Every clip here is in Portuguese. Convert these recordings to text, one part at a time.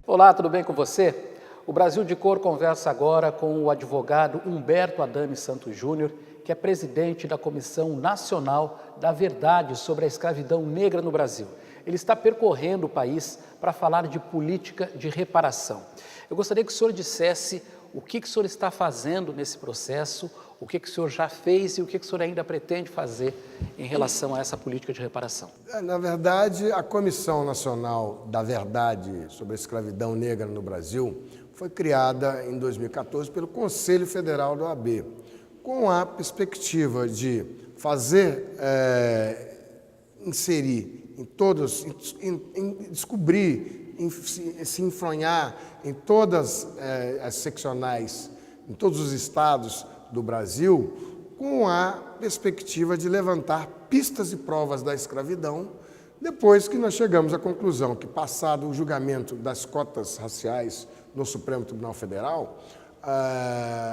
Olá, tudo bem com você? O Brasil de Cor conversa agora com o advogado Humberto Adame Santos Júnior, que é presidente da Comissão Nacional da Verdade sobre a Escravidão Negra no Brasil. Ele está percorrendo o país para falar de política de reparação. Eu gostaria que o senhor dissesse o que o senhor está fazendo nesse processo, o que o senhor já fez e o que o senhor ainda pretende fazer em relação a essa política de reparação. Na verdade, a Comissão Nacional da Verdade sobre a Escravidão Negra no Brasil foi criada em 2014 pelo Conselho Federal da OAB, com a perspectiva de fazer, inserir em todos, descobrir, se enfronhar em todas as seccionais, em todos os estados do Brasil, com a perspectiva de levantar pistas e provas da escravidão, depois que nós chegamos à conclusão que, passado o julgamento das cotas raciais no Supremo Tribunal Federal,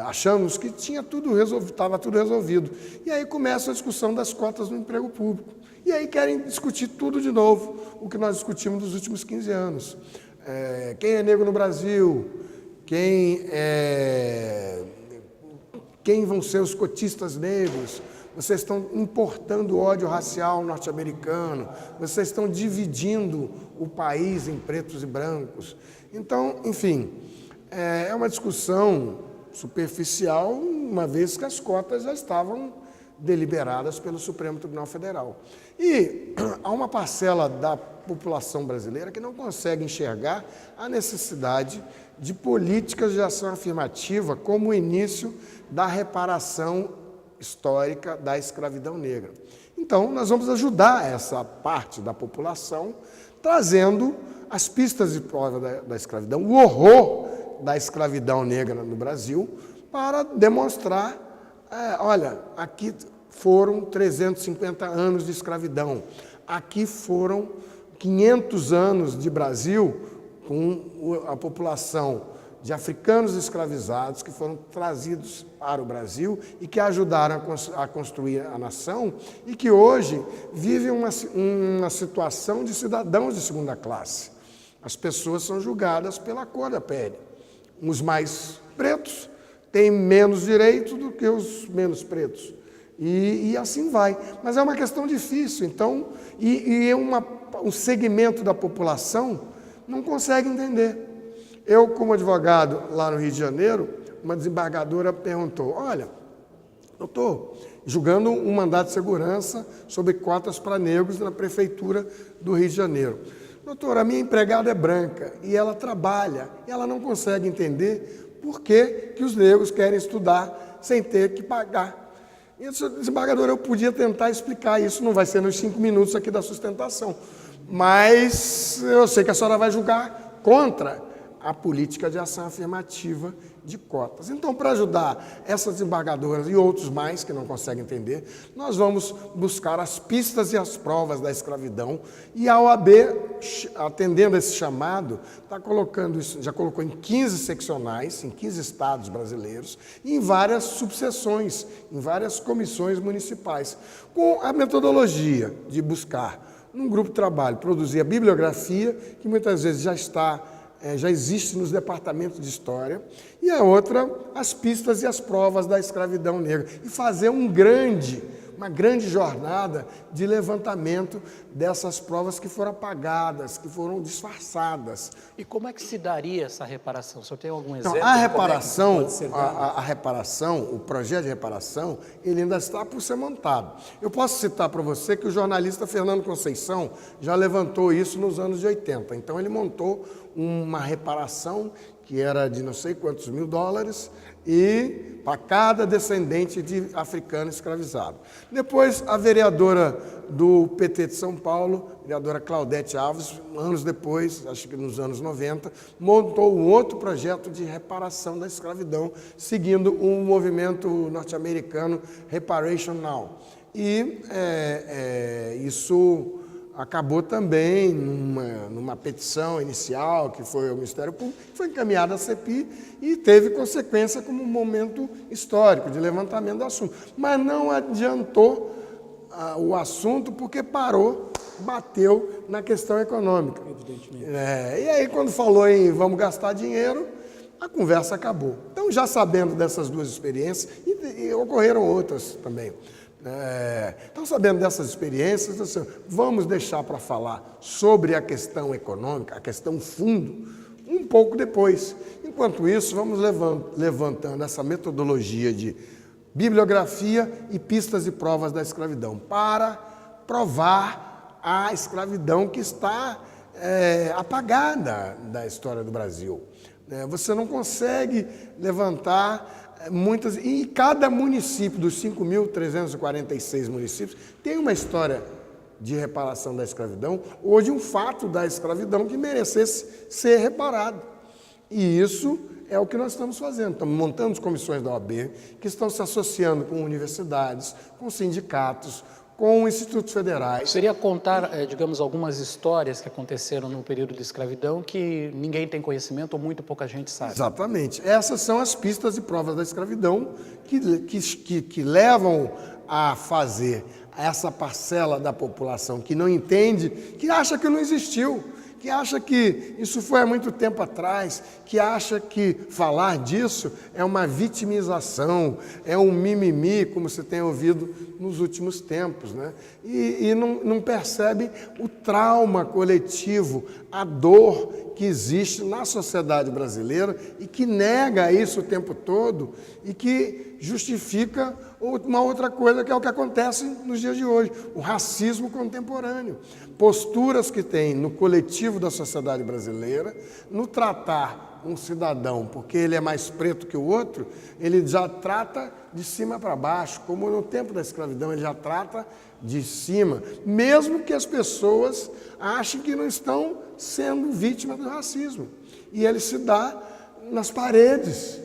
achamos que estava tudo resolvido. E aí começa a discussão das cotas no emprego público. E aí querem discutir tudo de novo, o que nós discutimos nos últimos 15 anos. Quem é negro no Brasil? Quem vão ser os cotistas negros? Vocês estão importando ódio racial norte-americano, vocês estão dividindo o país em pretos e brancos. Então, enfim, é uma discussão superficial, uma vez que as cotas já estavam deliberadas pelo Supremo Tribunal Federal. E há uma parcela da população brasileira que não consegue enxergar a necessidade de políticas de ação afirmativa como o início da reparação histórica da escravidão negra. Então, nós vamos ajudar essa parte da população, trazendo as pistas de prova da escravidão, o horror da escravidão negra no Brasil, para demonstrar, olha, aqui foram 350 anos de escravidão, aqui foram 500 anos de Brasil com a população de africanos escravizados que foram trazidos para o Brasil e que ajudaram a construir a nação e que hoje vivem uma situação de cidadãos de segunda classe. As pessoas são julgadas pela cor da pele. Os mais pretos têm menos direitos do que os menos pretos. E assim vai. Mas é uma questão difícil, então, um segmento da população não consegue entender. Eu, como advogado lá no Rio de Janeiro, uma desembargadora perguntou, olha, eu estou julgando um mandado de segurança sobre cotas para negros na prefeitura do Rio de Janeiro. Doutora, a minha empregada é branca e ela trabalha, e ela não consegue entender por que os negros querem estudar sem ter que pagar. E eu disse, desembargadora, eu podia tentar explicar isso, não vai ser nos 5 minutos aqui da sustentação, mas eu sei que a senhora vai julgar contra a política de ação afirmativa de cotas. Então, para ajudar essas desembargadoras e outros mais que não conseguem entender, nós vamos buscar as pistas e as provas da escravidão e a OAB, atendendo a esse chamado, está colocando isso, já colocou em 15 seccionais, em 15 estados brasileiros e em várias subseções, em várias comissões municipais, com a metodologia de buscar, num grupo de trabalho, produzir a bibliografia, que muitas vezes já existe nos departamentos de história, e a outra, as pistas e as provas da escravidão negra, e fazer uma grande jornada de levantamento dessas provas que foram apagadas, que foram disfarçadas. E como é que se daria essa reparação? O senhor tem algum exemplo? Então, a reparação, o projeto de reparação, ele ainda está por ser montado. Eu posso citar para você que o jornalista Fernando Conceição já levantou isso nos anos de 80. Então, ele montou uma reparação que era de não sei quantos mil dólares e para cada descendente de africano escravizado. Depois, a vereadora do PT de São Paulo, vereadora Claudete Alves, anos depois, acho que nos anos 90, montou um outro projeto de reparação da escravidão, seguindo um movimento norte-americano, Reparation Now. E isso acabou também numa petição inicial, que foi ao Ministério Público, foi encaminhada à CPI e teve consequência como um momento histórico de levantamento do assunto. Mas não adiantou o assunto porque parou bateu na questão econômica. Evidentemente. E aí, quando falou em vamos gastar dinheiro, a conversa acabou. Então, já sabendo dessas duas experiências, e ocorreram outras também. Então, sabendo dessas experiências, assim, vamos deixar para falar sobre a questão econômica, a questão fundo, um pouco depois. Enquanto isso, vamos levantando essa metodologia de bibliografia e pistas e provas da escravidão para provar a escravidão que está apagada da história do Brasil. Você não consegue levantar muitas... E cada município dos 5.346 municípios tem uma história de reparação da escravidão ou de um fato da escravidão que merecesse ser reparado. E isso é o que nós estamos fazendo. Estamos montando comissões da OAB que estão se associando com universidades, com sindicatos, com institutos federais. Seria contar, digamos, algumas histórias que aconteceram no período de escravidão que ninguém tem conhecimento ou muito pouca gente sabe. Exatamente. Essas são as pistas e provas da escravidão que levam a fazer essa parcela da população que não entende, que acha que não existiu, que acha que isso foi há muito tempo atrás, que acha que falar disso é uma vitimização, é um mimimi, como você tem ouvido nos últimos tempos, né? E não percebe o trauma coletivo, a dor que existe na sociedade brasileira e que nega isso o tempo todo e que justifica uma outra coisa que é o que acontece nos dias de hoje, o racismo contemporâneo. Posturas que tem no coletivo da sociedade brasileira, no tratar um cidadão porque ele é mais preto que o outro, ele já trata de cima para baixo, como no tempo da escravidão ele já trata de cima, mesmo que as pessoas achem que não estão sendo vítimas do racismo. E ele se dá nas paredes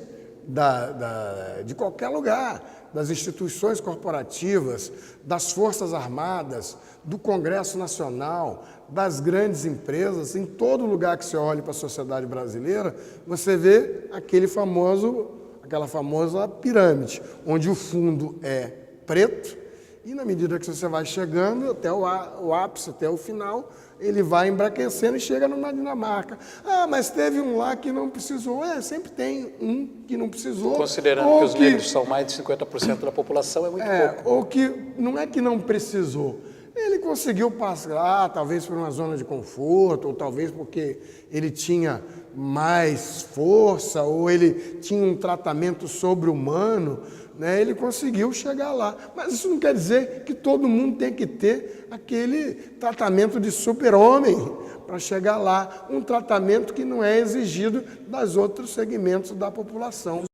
de qualquer lugar, das instituições corporativas, das Forças Armadas, do Congresso Nacional, das grandes empresas. Em todo lugar que você olhe para a sociedade brasileira, você vê aquela famosa pirâmide, onde o fundo é preto e, na medida que você vai chegando até o ápice, até o final, ele vai embraquecendo e chega na Dinamarca. Ah, mas teve um lá que não precisou. Sempre tem um que não precisou. Considerando que os negros são mais de 50% da população, é muito pouco. Ou que não é que não precisou. Ele conseguiu passar, talvez por uma zona de conforto, ou talvez porque ele tinha mais força, ou ele tinha um tratamento sobre-humano, né? Ele conseguiu chegar lá. Mas isso não quer dizer que todo mundo tem que ter aquele tratamento de super-homem para chegar lá. Um tratamento que não é exigido dos outros segmentos da população.